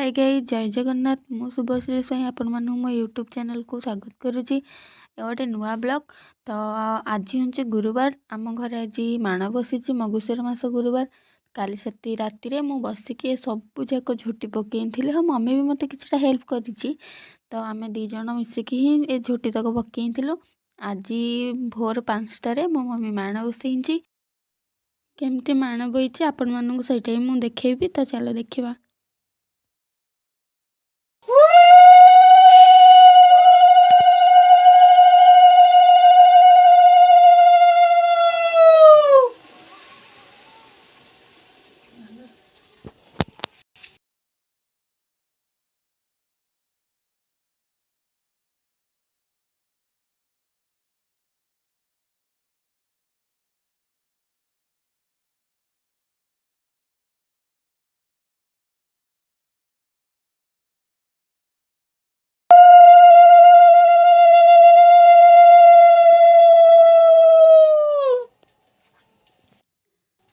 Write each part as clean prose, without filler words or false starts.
Hi guys जय जगन्नाथ मु शुभश्री स्वाई आपण मानू मो यूट्यूब चैनल को स्वागत करुच्ची। ये गोटे नुआ ब्लॉग। तो आज हूँ गुरुवार आम घर आज माण बसी मगुशुर मास गुरुवार। काली से राति मु बसिकी सबू जाक झुटी पकई हाँ मम्मी भी मत कि हेल्प करी। तो आम दीज मिसिकी ही ए झुटी तक पकई आज भोर 5टार मो मम्मी माण बसई केमती माण बोई आपण मानू सहीटा ही मुझे देखेबी। तो चलो देखा।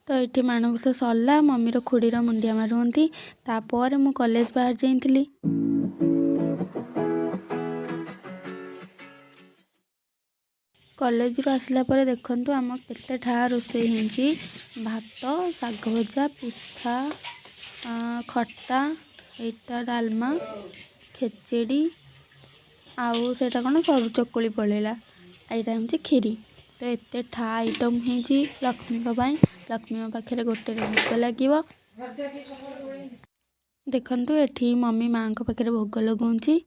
तो ये माणबसा सरला मम्मीर खुड़ीर मुंडिया मारुंती तापर मु कॉलेज बाहर जाइली। कॉलेज रू आसला पर देखंतु आम केते ठा रोषे होइछि भात साग भजा पिठा खट्टा एटा डालमा खेचेड़ी आउ सेटा कौन सरू चकुली पड़ेगा यहाँ हूँ खीरी। तो एते ठा आइटम होइछि लक्ष्मी लक्ष्मी पाखे गोटे भोग लगे देखंतु एठी मम्मी माँ को पाखे भोग लगौछि।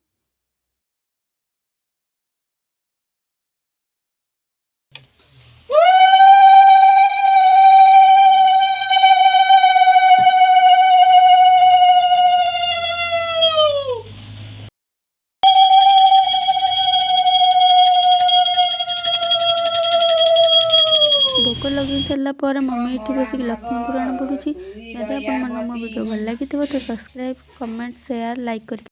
भोग लगे सारापर मम्मी ये बसिक लक्ष्मी पुराण पढ़ुची। यदि आप मो वीडियो भल लगी तो सब्सक्राइब कमेंट शेयर लाइक कर